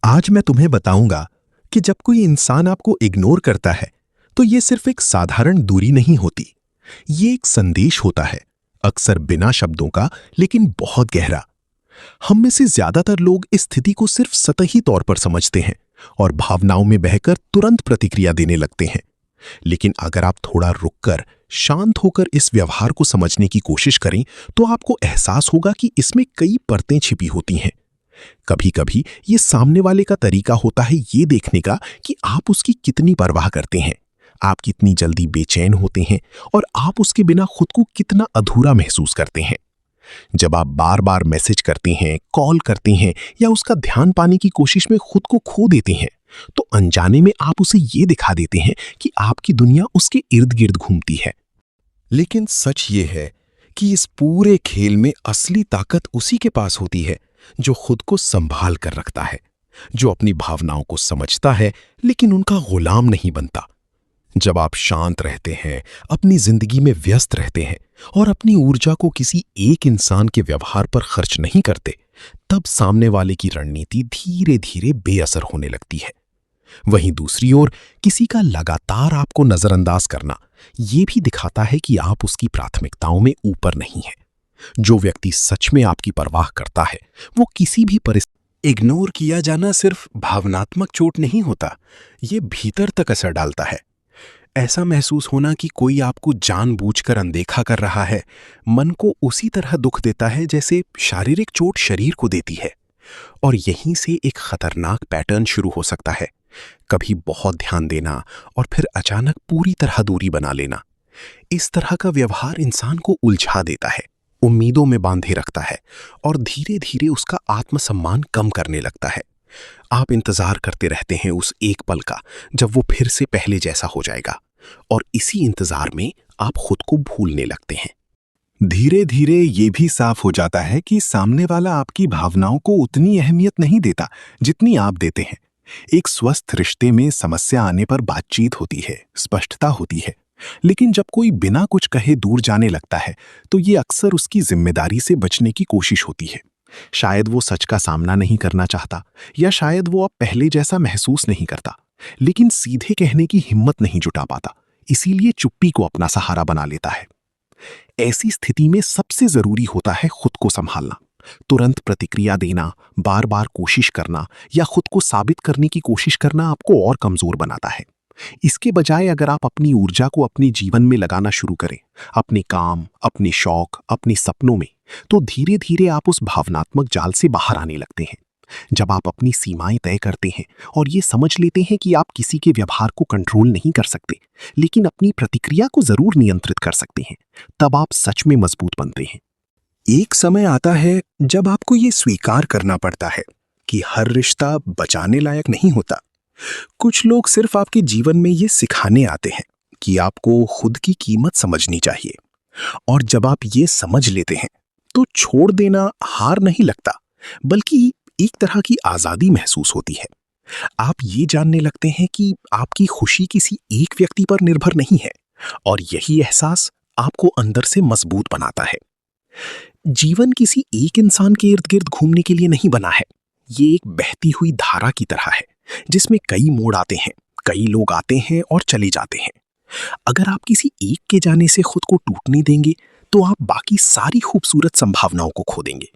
आज मैं तुम्हें बताऊंगा कि जब कोई इंसान आपको इग्नोर करता है तो ये सिर्फ एक साधारण दूरी नहीं होती। ये एक संदेश होता है, अक्सर बिना शब्दों का लेकिन बहुत गहरा। हम में से ज्यादातर लोग इस स्थिति को सिर्फ सतही तौर पर समझते हैं और भावनाओं में बहकर तुरंत प्रतिक्रिया देने लगते हैं। लेकिन अगर आप थोड़ा रुककर शांत होकर इस व्यवहार को समझने की कोशिश करें तो आपको एहसास होगा कि इसमें कई परतें छिपी होती हैं। कभी कभी ये सामने वाले का तरीका होता है ये देखने का कि आप उसकी कितनी परवाह करते हैं, आप कितनी जल्दी बेचैन होते हैं और आप उसके बिना खुद को कितना अधूरा महसूस करते हैं। जब आप बार बार मैसेज करते हैं, कॉल करते हैं या उसका ध्यान पाने की कोशिश में खुद को खो देते हैं, तो अनजाने में आप उसे ये दिखा देते हैं कि आपकी दुनिया उसके इर्द गिर्द घूमती है। लेकिन सच ये है कि इस पूरे खेल में असली ताकत उसी के पास होती है जो खुद को संभाल कर रखता है, जो अपनी भावनाओं को समझता है लेकिन उनका गुलाम नहीं बनता। जब आप शांत रहते हैं, अपनी जिंदगी में व्यस्त रहते हैं और अपनी ऊर्जा को किसी एक इंसान के व्यवहार पर खर्च नहीं करते, तब सामने वाले की रणनीति धीरे धीरे बेअसर होने लगती है। वहीं दूसरी ओर किसी का लगातार आपको नजरअंदाज करना ये भी दिखाता है कि आप उसकी प्राथमिकताओं में ऊपर नहीं हैं। जो व्यक्ति सच में आपकी परवाह करता है वो किसी भी परिस्थिति। इग्नोर किया जाना सिर्फ भावनात्मक चोट नहीं होता, ये भीतर तक असर डालता है। ऐसा महसूस होना कि कोई आपको जानबूझकर अनदेखा कर रहा है, मन को उसी तरह दुख देता है जैसे शारीरिक चोट शरीर को देती है। और यहीं से एक खतरनाक पैटर्न शुरू हो सकता है, कभी बहुत ध्यान देना और फिर अचानक पूरी तरह दूरी बना लेना। इस तरह का व्यवहार इंसान को उलझा देता है, उम्मीदों में बांधे रखता है और धीरे धीरे उसका आत्मसम्मान कम करने लगता है। आप इंतजार करते रहते हैं उस एक पल का जब वो फिर से पहले जैसा हो जाएगा, और इसी इंतजार में आप खुद को भूलने लगते हैं। धीरे धीरे ये भी साफ हो जाता है कि सामने वाला आपकी भावनाओं को उतनी अहमियत नहीं देता जितनी आप देते हैं। एक स्वस्थ रिश्ते में समस्या आने पर बातचीत होती है, स्पष्टता होती है, लेकिन जब कोई बिना कुछ कहे दूर जाने लगता है तो ये अक्सर उसकी जिम्मेदारी से बचने की कोशिश होती है। शायद वो सच का सामना नहीं करना चाहता, या शायद वो अब पहले जैसा महसूस नहीं करता, लेकिन सीधे कहने की हिम्मत नहीं जुटा पाता, इसीलिए चुप्पी को अपना सहारा बना लेता है। ऐसी स्थिति में सबसे जरूरी होता है खुद को संभालना। तुरंत प्रतिक्रिया देना, बार बार कोशिश करना या खुद को साबित करने की कोशिश करना आपको और कमजोर बनाता है। इसके बजाय अगर आप अपनी ऊर्जा को अपने जीवन में लगाना शुरू करें, अपने काम, अपने शौक, अपने सपनों में, तो धीरे धीरे आप उस भावनात्मक जाल से बाहर आने लगते हैं। जब आप अपनी सीमाएं तय करते हैं और ये समझ लेते हैं कि आप किसी के व्यवहार को कंट्रोल नहीं कर सकते, लेकिन अपनी प्रतिक्रिया को जरूर नियंत्रित कर सकते हैं, तब आप सच में मजबूत बनते हैं। एक समय आता है जब आपको ये स्वीकार करना पड़ता है कि हर रिश्ता बचाने लायक नहीं होता। कुछ लोग सिर्फ आपके जीवन में ये सिखाने आते हैं कि आपको खुद की कीमत समझनी चाहिए, और जब आप ये समझ लेते हैं तो छोड़ देना हार नहीं लगता, बल्कि एक तरह की आजादी महसूस होती है। आप ये जानने लगते हैं कि आपकी खुशी किसी एक व्यक्ति पर निर्भर नहीं है, और यही एहसास आपको अंदर से मजबूत बनाता है। जीवन किसी एक इंसान के इर्द गिर्द घूमने के लिए नहीं बना है। ये एक बहती हुई धारा की तरह है जिसमें कई मोड़ आते हैं, कई लोग आते हैं और चले जाते हैं। अगर आप किसी एक के जाने से खुद को टूटने देंगे तो आप बाकी सारी खूबसूरत संभावनाओं को खो देंगे।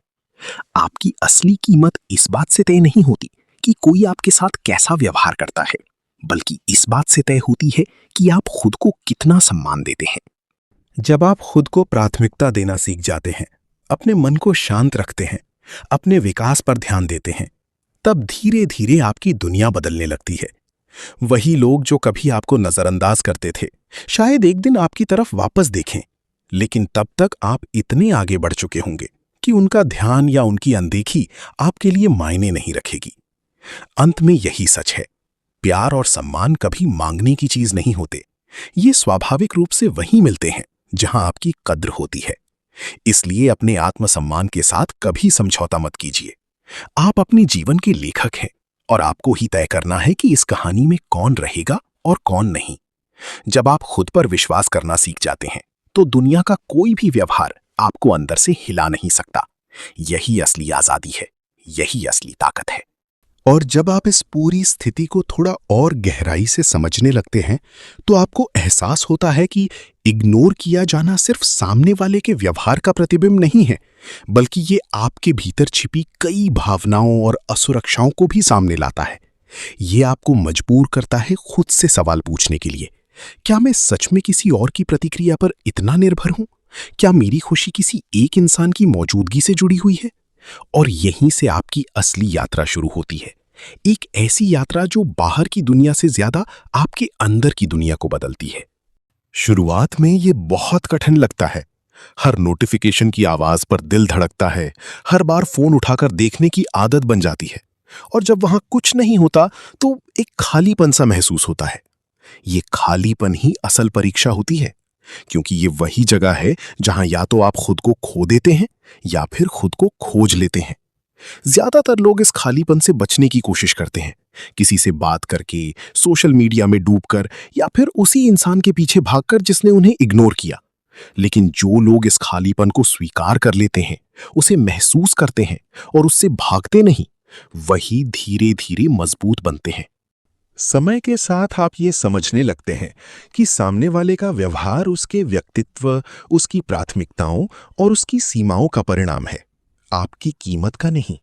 आपकी असली कीमत इस बात से तय नहीं होती कि कोई आपके साथ कैसा व्यवहार करता है, बल्कि इस बात से तय होती है कि आप खुद को कितना सम्मान देते हैं। जब आप खुद को प्राथमिकता देना सीख जाते हैं, अपने मन को शांत रखते हैं, अपने विकास पर ध्यान देते हैं, तब धीरे धीरे आपकी दुनिया बदलने लगती है। वही लोग जो कभी आपको नजरअंदाज करते थे शायद एक दिन आपकी तरफ वापस देखें, लेकिन तब तक आप इतने आगे बढ़ चुके होंगे कि उनका ध्यान या उनकी अनदेखी आपके लिए मायने नहीं रखेगी। अंत में यही सच है, प्यार और सम्मान कभी मांगने की चीज नहीं होते। ये स्वाभाविक रूप से वहीं मिलते हैं जहां आपकी कद्र होती है। इसलिए अपने आत्मसम्मान के साथ कभी समझौता मत कीजिए। आप अपने जीवन के लेखक हैं और आपको ही तय करना है कि इस कहानी में कौन रहेगा और कौन नहीं। जब आप खुद पर विश्वास करना सीख जाते हैं तो दुनिया का कोई भी व्यवहार आपको अंदर से हिला नहीं सकता। यही असली आजादी है, यही असली ताकत है। और जब आप इस पूरी स्थिति को थोड़ा और गहराई से समझने लगते हैं, तो आपको एहसास होता है कि इग्नोर किया जाना सिर्फ सामने वाले के व्यवहार का प्रतिबिंब नहीं है, बल्कि ये आपके भीतर छिपी कई भावनाओं और असुरक्षाओं को भी सामने लाता है। ये आपको मजबूर करता है खुद से सवाल पूछने के लिए, क्या मैं सच में किसी और की प्रतिक्रिया पर इतना निर्भर हूं? क्या मेरी खुशी किसी एक इंसान की मौजूदगी से जुड़ी हुई है? और यहीं से आपकी असली यात्रा शुरू होती है, एक ऐसी यात्रा जो बाहर की दुनिया से ज्यादा आपके अंदर की दुनिया को बदलती है। शुरुआत में ये बहुत कठिन लगता है। हर नोटिफिकेशन की आवाज पर दिल धड़कता है, हर बार फोन उठाकर देखने की आदत बन जाती है, और जब वहां कुछ नहीं होता तो एक खालीपन सा महसूस होता है। ये खालीपन ही असल परीक्षा होती है, क्योंकि ये वही जगह है जहां या तो आप खुद को खो देते हैं या फिर खुद को खोज लेते हैं। ज्यादातर लोग इस खालीपन से बचने की कोशिश करते हैं, किसी से बात करके, सोशल मीडिया में डूबकर, या फिर उसी इंसान के पीछे भागकर जिसने उन्हें इग्नोर किया। लेकिन जो लोग इस खालीपन को स्वीकार कर लेते हैं, उसे महसूस करते हैं और उससे भागते नहीं, वही धीरे धीरे मजबूत बनते हैं। समय के साथ आप ये समझने लगते हैं कि सामने वाले का व्यवहार उसके व्यक्तित्व, उसकी प्राथमिकताओं और उसकी सीमाओं का परिणाम है, आपकी कीमत का नहीं।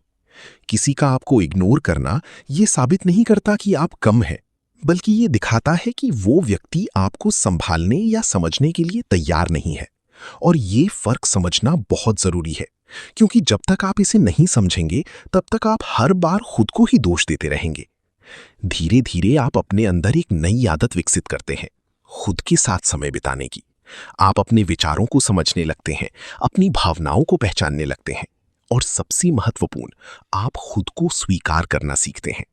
किसी का आपको इग्नोर करना ये साबित नहीं करता कि आप कम हैं, बल्कि ये दिखाता है कि वो व्यक्ति आपको संभालने या समझने के लिए तैयार नहीं है। और ये फर्क समझना बहुत जरूरी है, क्योंकि जब तक आप इसे नहीं समझेंगे, तब तक आप हर बार खुद को ही दोष देते रहेंगे। धीरे धीरे आप अपने अंदर एक नई आदत विकसित करते हैं, खुद के साथ समय बिताने की। आप अपने विचारों को समझने लगते हैं, अपनी भावनाओं को पहचानने लगते हैं, और सबसे महत्वपूर्ण, आप खुद को स्वीकार करना सीखते हैं।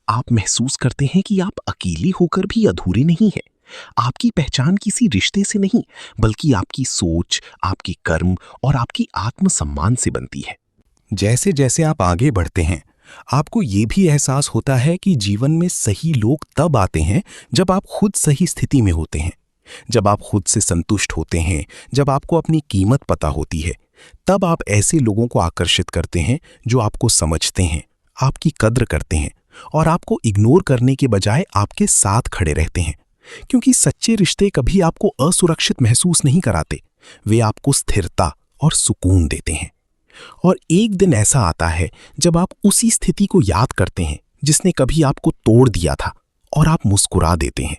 आप महसूस करते हैं कि आप अकेले होकर भी अधूरे नहीं हैं। आपकी पहचान किसी रिश्ते से नहीं, बल्कि आपकी सोच, आपके कर्म और आपकी आत्मसम्मान से बनती है। जैसे जैसे आप आगे बढ़ते हैं, आपको ये भी एहसास होता है कि जीवन में सही लोग तब आते हैं जब आप खुद सही स्थिति में होते हैं, जब आप खुद से संतुष्ट होते हैं, जब आपको अपनी कीमत पता होती है। तब आप ऐसे लोगों को आकर्षित करते हैं जो आपको समझते हैं, आपकी कद्र करते हैं और आपको इग्नोर करने के बजाय आपके साथ खड़े रहते हैं। क्योंकि सच्चे रिश्ते कभी आपको असुरक्षित महसूस नहीं कराते, वे आपको स्थिरता और सुकून देते हैं। और एक दिन ऐसा आता है जब आप उसी स्थिति को याद करते हैं जिसने कभी आपको तोड़ दिया था, और आप मुस्कुरा देते हैं।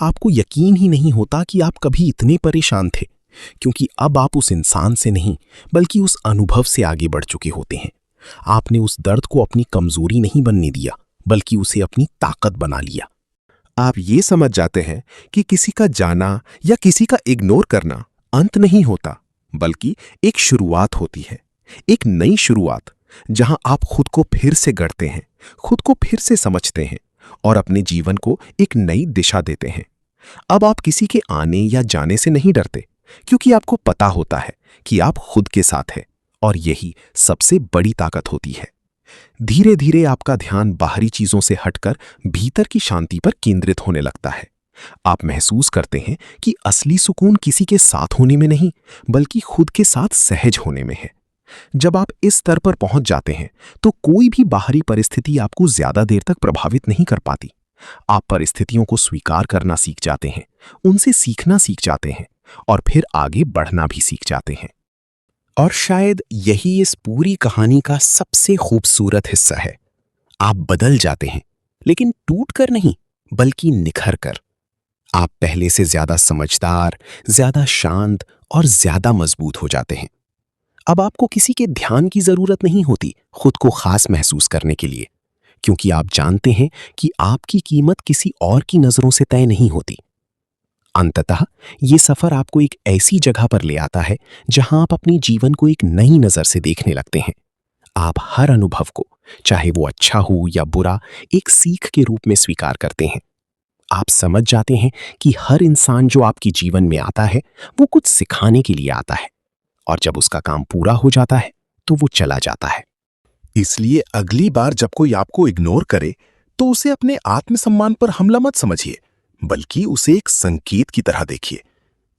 आपको यकीन ही नहीं होता कि आप कभी इतने परेशान थे, क्योंकि अब आप उस इंसान से नहीं, बल्कि उस अनुभव से आगे बढ़ चुके होते हैं। आपने उस दर्द को अपनी कमजोरी नहीं बनने दिया, बल्कि उसे अपनी ताकत बना लिया। आप ये समझ जाते हैं कि किसी का जाना या किसी का इग्नोर करना अंत नहीं होता, बल्कि एक शुरुआत होती है, एक नई शुरुआत, जहां आप खुद को फिर से गढ़ते हैं, खुद को फिर से समझते हैं और अपने जीवन को एक नई दिशा देते हैं। अब आप किसी के आने या जाने से नहीं डरते, क्योंकि आपको पता होता है कि आप खुद के साथ हैं, और यही सबसे बड़ी ताकत होती है। धीरे धीरे आपका ध्यान बाहरी चीजों से हटकर भीतर की शांति पर केंद्रित होने लगता है। आप महसूस करते हैं कि असली सुकून किसी के साथ होने में नहीं, बल्कि खुद के साथ सहज होने में है। जब आप इस स्तर पर पहुंच जाते हैं, तो कोई भी बाहरी परिस्थिति आपको ज्यादा देर तक प्रभावित नहीं कर पाती। आप परिस्थितियों को स्वीकार करना सीख जाते हैं, उनसे सीखना सीख जाते हैं, और फिर आगे बढ़ना भी सीख जाते हैं। और शायद यही इस पूरी कहानी का सबसे खूबसूरत हिस्सा है। आप बदल जाते हैं, लेकिन टूटकर नहीं, बल्कि निखर कर। आप पहले से ज्यादा समझदार, ज्यादा शांत और ज्यादा मजबूत हो जाते हैं। अब आपको किसी के ध्यान की जरूरत नहीं होती खुद को खास महसूस करने के लिए, क्योंकि आप जानते हैं कि आपकी कीमत किसी और की नजरों से तय नहीं होती। अंततः ये सफर आपको एक ऐसी जगह पर ले आता है जहां आप अपने जीवन को एक नई नजर से देखने लगते हैं। आप हर अनुभव को, चाहे वो अच्छा हो या बुरा, एक सीख के रूप में स्वीकार करते हैं। आप समझ जाते हैं कि हर इंसान जो आपके जीवन में आता है, वो कुछ सिखाने के लिए आता है, और जब उसका काम पूरा हो जाता है तो वो चला जाता है। इसलिए अगली बार जब कोई आपको इग्नोर करे, तो उसे अपने आत्मसम्मान पर हमला मत समझिए, बल्कि उसे एक संकेत की तरह देखिए।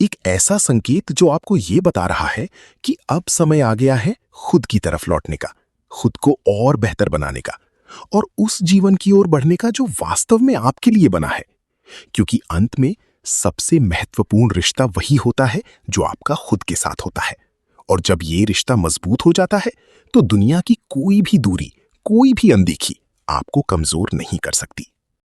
एक ऐसा संकेत जो आपको ये बता रहा है कि अब समय आ गया है खुद की तरफ लौटने का, खुद को और बेहतर बनाने का, और उस जीवन की ओर बढ़ने का जो वास्तव में आपके लिए बना है। क्योंकि अंत में सबसे महत्वपूर्ण रिश्ता वही होता है जो आपका खुद के साथ होता है। और जब ये रिश्ता मजबूत हो जाता है तो दुनिया की कोई भी दूरी, कोई भी अनदेखी आपको कमजोर नहीं कर सकती।